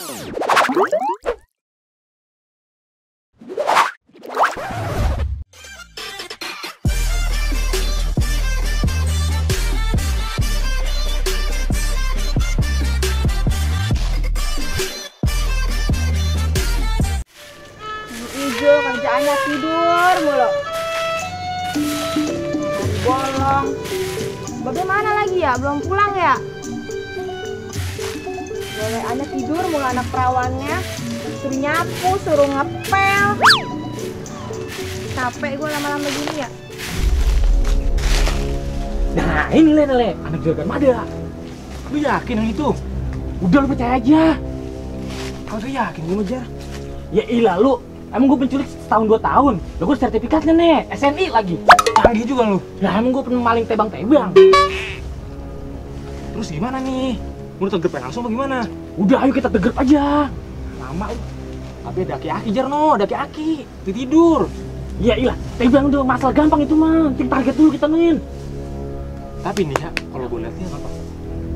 Ijo kerjaannya tidur mulu. Bolong. Bagaimana lagi ya? Belum pulang ya? Boleh tidur mulu anak perawannya. Suruh nyapu, suruh ngepel. Capek gue lama-lama gini ya. Nah ini Le, anak juragan Mada. Lu yakin yang itu? Udah lu percaya aja. Kau tuh yakin gue ngejar? Ya ilah lu, emang gue penculik setahun 2 tahun. Lu gue sertifikatnya nih, SNI lagi. Canggih juga lu. Lah emang gue pernah maling tebang-tebang. Terus gimana nih? Mau tegep langsung apa gimana? Udah ayo kita tegep aja. Lama lu. Tapi ada aki-aki Jarno, ada aki-aki. Tidur. Ya ilah, tebang tuh masalah gampang itu mah. Penting target dulu kita main. Tapi nih ya, kalau gue liatnya apa?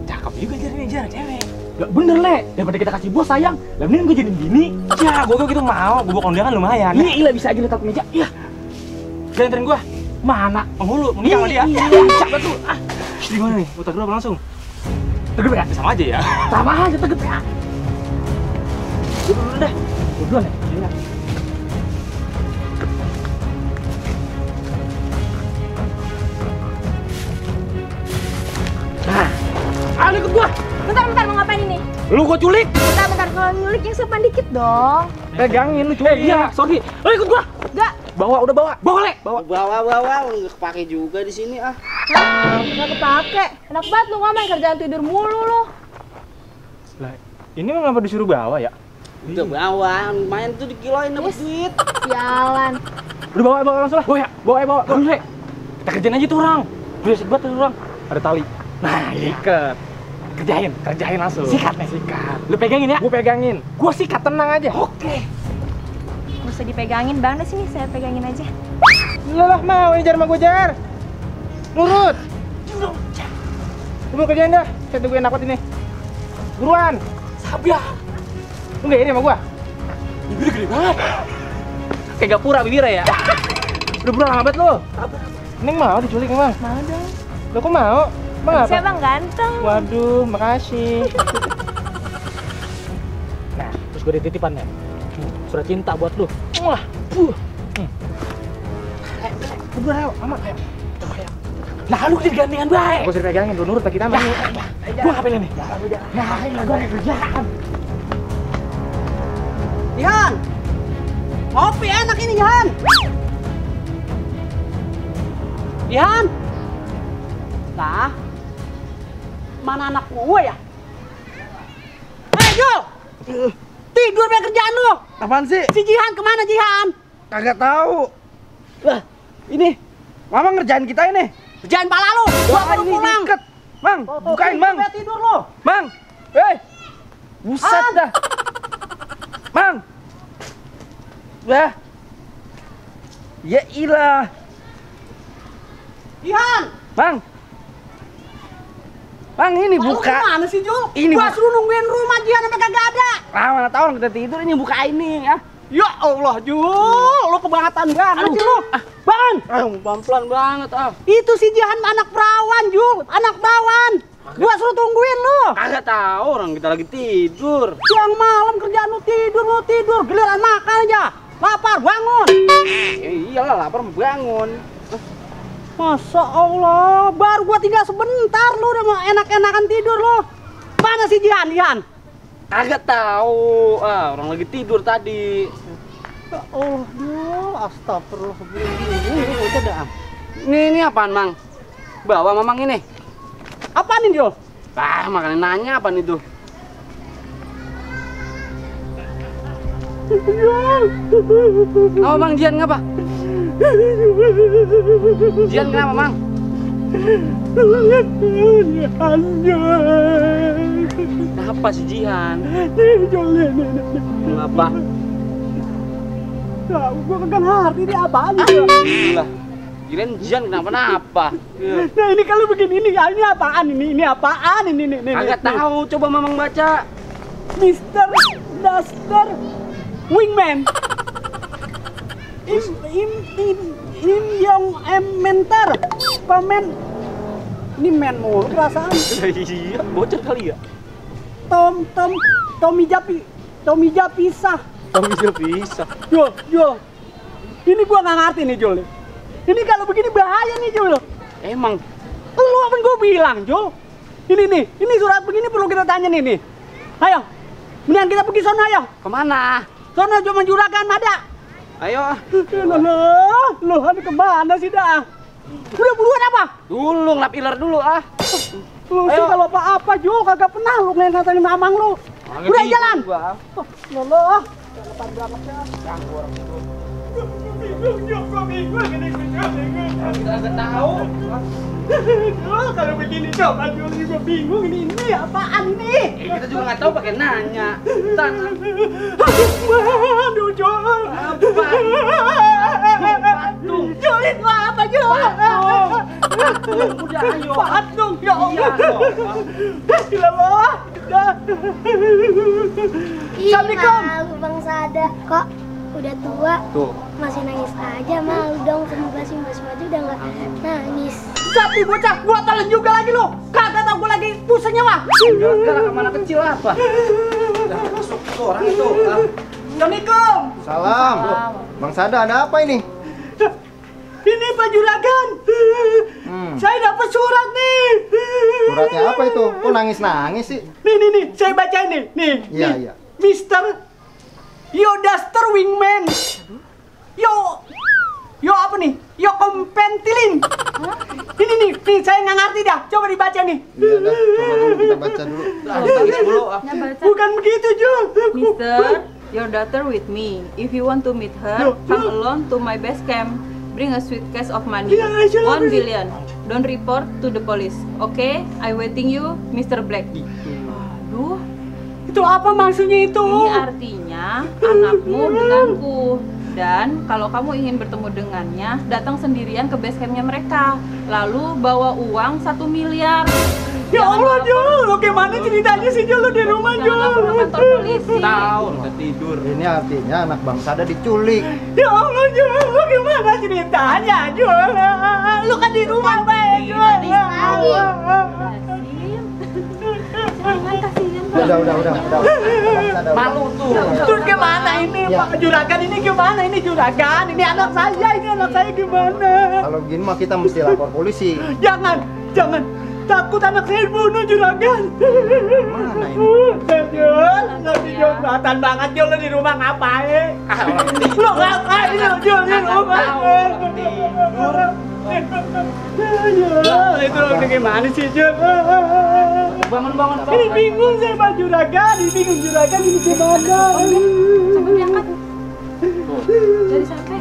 Cakep juga Jar cewek. Gak bener Le, daripada kita kasih bos sayang, lah mending gue jadi gini. Ya, gue gitu mau, gue bawa kondangan lumayan. Iya, bisa aja letak meja. Iya. Kalian anterin gue. Mana? Penghulu, mau nikah sama dia. Iya, capek tuh. Di mana nih? Mau tegep apa langsung? Tegep ya? Sama aja ya. Sama aja tegep ya. Gue dulu deh. Gue duluan ya. Iya. Nah, ayo ikut gua. Bentar, mau ngapain ini? Lu gua culik. Bentar, kalau nyulik yang sopan dikit dong. Pegangin lu culik. Iya, sorry. Lu ikut gua. Enggak. Udah bawa. Bawa, Le. Bawa, nggak kepake juga di sini ah. Hah? Nggak kepake. Enak banget lu ngomong kerjaan tidur mulu lu. Lah, ini mah ngapa disuruh bawa ya? Udah bawa, main tuh dikiloin dapat duit. Sialan. Udah bawa langsung lah. Bawa. Terus, Le. Kita kerjain aja tuh orang. Berisik banget tuh orang. Ada tali. Nah, ikat. Kerjain langsung. Sikat. Lu pegangin ya? Gua pegangin. Gua sikat, tenang aja. Oke. Gak usah dipegangin, Bang. Deh sini, saya pegangin aja. Lah, mau ini Jar sama gua Jar. Nurut. Lu kerjain dah. Saya tungguin dapat ini. Buruan. Sabar. Lu nggak ini sama gua? Bibir gede banget. Kayak gak pura bibirnya ya. Udah buruan lambat lu. Neng mau diculik emang? Mau dong. Lu kok mau? Emang apa? Siapa Bang ganteng? Waduh, makasih. Nah, terus gue dititipan ya. Surat cinta buat lu. Wah, Udah ayo, aman ayo. Nah, lu jadi gandengan baik. Gue sering pegangin, lu nurut kita mah. Gua ngapain ini? Nah, ini gua ada kerjaan. Jihan, kopi enak ini Jihan. Jihan, nah, mana anak gue ya? Jul, tidur be kerjaan lu. Apaan sih? Si Jihan kemana Jihan? Kagak tahu. Lah, Ini, Mama ngerjain kita ini. kerjaan pala lu. Gua baru ini pulang. diikat. Mang, bukain Mang. Tidur lu. Mang, buset dah. Mang. Wah. Ya ilah. Jihan. Mang. Mang ini Lu buka. Mana sih Jul? Ini Gua buka. suruh nungguin rumah Jihan sampai kagak ada. Mana tahu orang kita tidur ini buka ini ya. Ya Allah Jul, lu kebangetan banget sih lu. Bangun. Pelan-pelan banget ah. Itu si Jihan anak perawan Jul, anak perawan. Gua suruh tungguin lu. Kagak tahu orang kita lagi tidur. Siang malam kerjaan lu tidur, giliran makan aja. Lapar, bangun. Iyalah lapar bangun. Masa Allah, baru gua tinggal sebentar lu udah mau enak-enakan tidur lu. Mana si Jihan? Kagak tahu. Ah, orang lagi tidur tadi. Ya Allah, astagfirullahaladzim. Itu dah. Ini apaan, Mang? Bawa Mamang ini. Apaan ini, Jul? Ah, makanya nanya apaan itu? Apa Bang Jian ngapa? Jian kenapa, Mang? Kenapa si Jihan? Kenapa? Gua kagak ngerti ini apaan Gila. Kirain Jian kenapa-napa. Nah ini kalau begini ini apaan ini? Ini apaan ini? Kagak tahu, coba Mamang baca. Mister Duster Wingman. Im yang menter. Pamen. Ini men mulu perasaan. Iya, bocor kali ya. Tommy Japisa. Tommy Japisa. Jul. Ini gua nggak ngerti nih, Jul. Ini kalau begini bahaya nih, Jul. Emang Lu apa gua bilang, Jul? Ini surat begini perlu kita tanya nih. Ayo. Mendingan kita pergi sono, ayo. kemana? Sono cuma juragan ada. Ayo ah. Lu ada kemana sih dah? Udah buruan apa? Dulu ngelap iler dulu ah. Lu sih kalau apa-apa, Jul, kagak pernah lu ngeliatin mamang lu. Udah jalan. Loh. Depan berangkatnya. Ganggu orang itu. Gua bingung ini. Kita nggak tahu. Kalau begini coba Jul, gua bingung ini apaan ini? Kita juga nggak tahu pakai nanya. Tanah. Aduh, Jul. Patung. Jul, itu apa, Jul? Udah ayo. Patung, ya Allah. Iya. Assalamualaikum. Malu Bang Sada. Kok udah tua? Tuh. Masih nangis aja, malu dong. Semoga si Mbak aja udah nggak nangis. Sapi bocah, gua talen juga lagi lu. Kagak tau gua lagi pusing nyawa. Udah sekarang kemana kecil apa? Udah masuk ke orang itu. Assalamualaikum. Salam. Bang Sada, ada apa ini? Ini Pak Juragan. Saya dapat surat nih. Suratnya apa itu? Kok nangis-nangis sih? Nih, saya baca ini. Nih. Iya. Mister Duster Wingman. Yo apa nih? Yo kompentilin. Ini nih, saya nggak ngerti dah. Coba dibaca nih. Iya dah, coba dulu kita baca dulu. Tulis dulu ah. Bukan begitu, Jul. Mister, your daughter with me. If you want to meet her, come alone to my base camp. Bring a suitcase of money, 1 billion. Don't report to the police, okay? I waiting you, Mr. Black. Aduh, Itu apa maksudnya itu? ini artinya anakmu denganku. Dan kalau kamu ingin bertemu dengannya, datang sendirian ke base campnya mereka. Lalu bawa uang 1 miliar. Ya Allah, Jul, lu gimana ceritanya sih, Jul, lu di rumah, Jul? Jangan lapor ke kantor polisi. Tahu udah tidur. Ini artinya anak Bang Sada diculik. Ya Allah, Jul, lu gimana ceritanya, Jul? Lu kan di rumah, baik, Jul. Jangan kasihan, Pak. Udah. Malu tuh. Terus gimana ini, Ya. Pak Juragan? Ini gimana? Ini Juragan, ini anak saya gimana? Kalau begini mah kita mesti lapor polisi. Jangan. Takut anak saya dibunuh, Juragan. Mana ini? Jul, kelihatan banget, Jul, lu di rumah ngapain? Lu ngapain, Jul, di rumah? Itu udah gimana sih, Jul? Bangun. Ini bingung saya, Pak Juragan. Ini gimana? Coba diangkat. Dari siapa?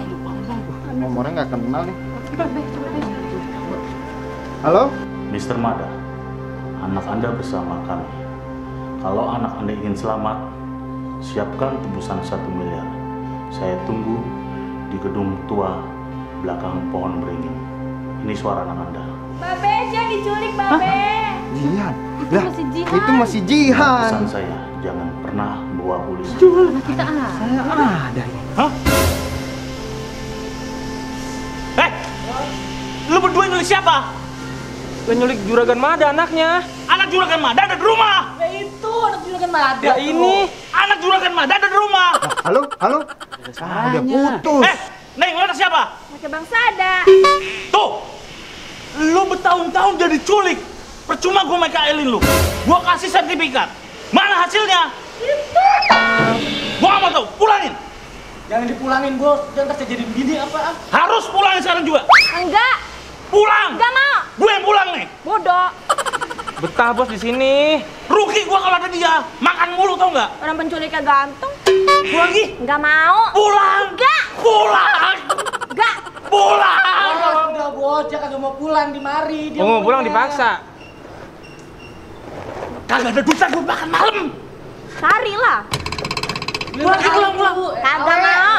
Nomornya nggak kenal nih. Coba deh. Halo? Mr. Mada, anak Anda bersama kami. Kalau anak Anda ingin selamat, siapkan tebusan 1 miliar. Saya tunggu di gedung tua belakang pohon beringin. Ini suara anak Anda. Babe, jangan diculik, Babe. Jihan. Itu Lah, masih Jihan. itu masih Jihan. Pesan saya, jangan pernah bawa polisi. Anak kita Lu berdua nyulik siapa? Nyulik Juragan Mada anaknya. Anak Juragan Mada ada di rumah. Ya itu anak Juragan Mada. Ya ini. Anak Juragan Mada ada di rumah. Halo? Udah putus. Neng, lu anak siapa? Pakai Bang Sada. Tuh, lu bertahun-tahun jadi culik. Percuma gua mekaelin lu. Gua kasih sertifikat. Mana hasilnya? Gua nggak mau tahu. Pulangin. Jangan dipulangin, Bos. Jangan kasih jadi begini apa? Harus pulangin sekarang juga. Enggak, Pulang. enggak mau. Gue yang pulang nih. Bodoh. Betah, Bos, di sini. Rugi gua kalau ada dia. Makan mulu tau nggak? Orang penculiknya ganteng. Pulang lagi. Enggak mau. Pulang. Enggak. Pulang. Enggak. Pulang. Udah bocah kagak mau pulang di mari. Oh, mau pulang dipaksa. Kagak ada duit buat makan malam. Carilah. Pulang. Kagak mau.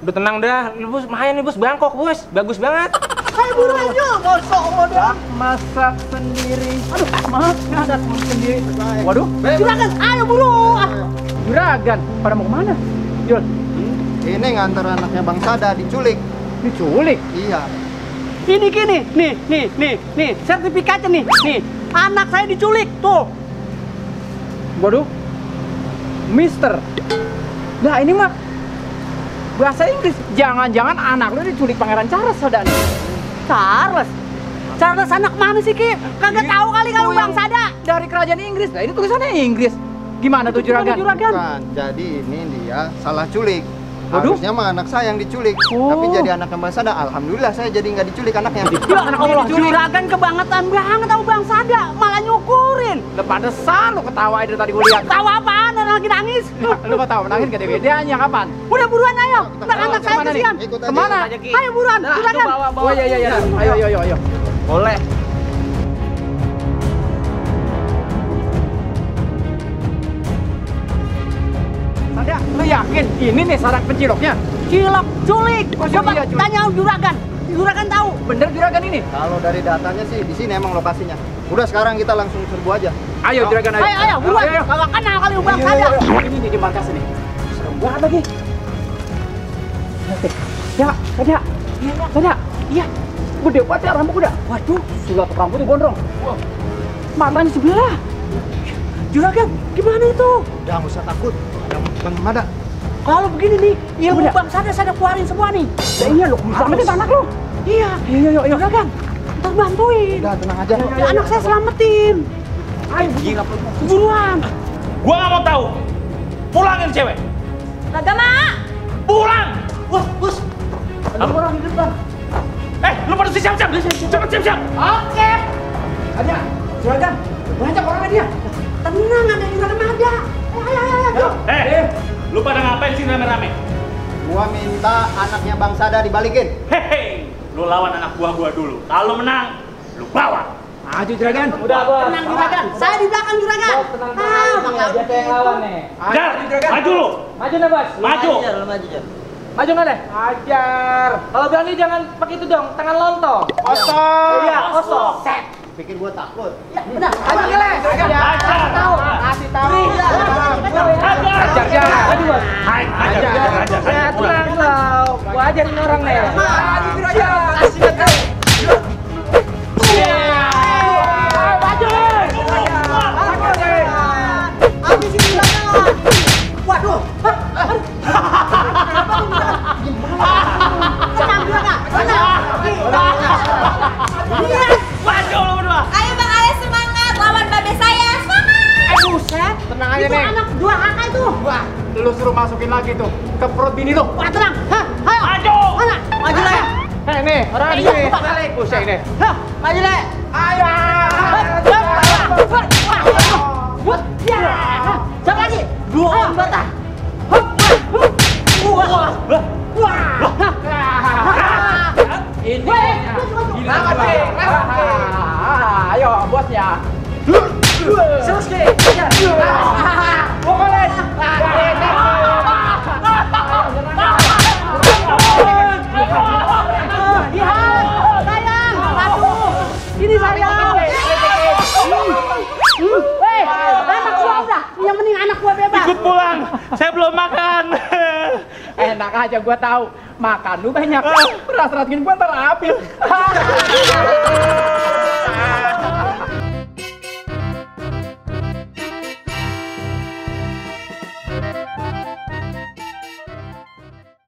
Udah tenang dah. Lu, Bos, main nih, Bos. Bangkok, Bos. Bagus banget. Ayo buruan, Jul. Kosong udah. Masak sendiri. Aduh, masak sendiri. Waduh. Juragan, ayo buru. juragan. Pada mau kemana? Jul. Ini ngantar anaknya Bang Sada diculik. Diculik? Iya. Ini gini, nih, sertifikatnya nih. Anak saya diculik, tuh. Waduh. Mister. Nah, ini mah bahasa Inggris. Jangan-jangan anak lu diculik Pangeran Charles, Sada nih. Charles anak mana sih, Ki? Kagak tahu kali kalau Bang Sada. Dari kerajaan Inggris. Nah, ini tulisannya Inggris. Gimana tuh juragan? Bukan, jadi ini dia salah culik. Waduh. Harusnya mah anak saya yang diculik. Tapi jadi anaknya Bang Sada, alhamdulillah saya jadi nggak diculik anaknya. Ya anak Allah, juragan kebangetan banget tahu Bang Sada, malah nyukurin. Lu pantesan lu ketawa dari tadi gua lihat. Tawa apaan? Orang lagi nangis. Lu mau tahu nangis gede-gedeannya kapan? Udah buruan ayo. Ntar anak saya kesian. Kemana? Ayo buruan, juragan. Oh iya. Ayo. Boleh. Sada, lu yakin ini nih sarang penciloknya? Cilok, culik. Coba tanya juragan. Juragan tahu. Bener juragan ini? Kalau dari datanya sih di sini emang lokasinya. Udah sekarang kita langsung serbu aja. Ayo juragan ayo. Ayo buruan. Kalau kenal kali Bang Sada. Ini di markas ini. Serem banget lagi. Ya, Sada. Iya. Gede banget ya rambut udah. Waduh, sudah rambutnya gondrong. Wah. Matanya sebelah. Juragan, gimana itu? Udah nggak usah takut. Bang Mada. Kalau begini nih, ilmu Bang Sada keluarin semua nih. Ya iya lo, selamatin anak lo. Iya. Yuk, juragan. Ntar bantuin. Udah tenang aja. Ya, anak saya selamatin. Ayo, buruan. Gua nggak mau tahu. Pulangin cewek. Kagak, Mak. Pulang. Wah, bos. Ada orang di depan. Lu pada siap-siap. Cepet siap-siap. Oke. Ada, juragan. Banyak orangnya dia. Tenang, ada juragan ada. Ayo. Lu pada ngapain sih rame-rame? Gua minta anaknya Bang Sada dibalikin. Hehe, lu lawan anak buah gua dulu. Kalau menang, lu bawa. Maju juragan. Udah, Bos. Tenang juragan. Saya di belakang juragan. Bang dia yang lawan nih. Jar, maju lu. Maju dah, Bos. Maju. Maju nggak deh? Ajar. Kalau berani jangan pakai itu dong, tangan lontong. Kosong. Iya, kosong. Set. Pikir gua takut. Ya, benar. Ajar, Gile. Kasih tahu. Ajar. Maju, Bos. Ajar. Ya, tenang, Bos. Gua ajarin orang nih. Maju, juragan. Kasih tahu. Waduh. Tenang juragan. Maju lu berdua. Ayo Bang Ale semangat lawan babe saya. Semangat. Buset. Tenang aja Itu nih. anak dua kakak itu. Wah, lu suruh masukin lagi tuh ke perut bini lu. Wah, tenang. Hah, ayo. Maju. Mana? Maju lah. Nih, orang di sini. Balik buset ini. Hah, maju lah. Ayo. Siapa lagi? Dua bata. Ini. Ayo, bosnya. Selesai. Pokoknya. Sayang, aduh. Ini sayang. Anak gua udah. Yang penting anak gua bebas. Ikut pulang. Saya belum makan. Enak aja gua tahu. Makan lu banyak. Beras-beras gini gua ntar habis.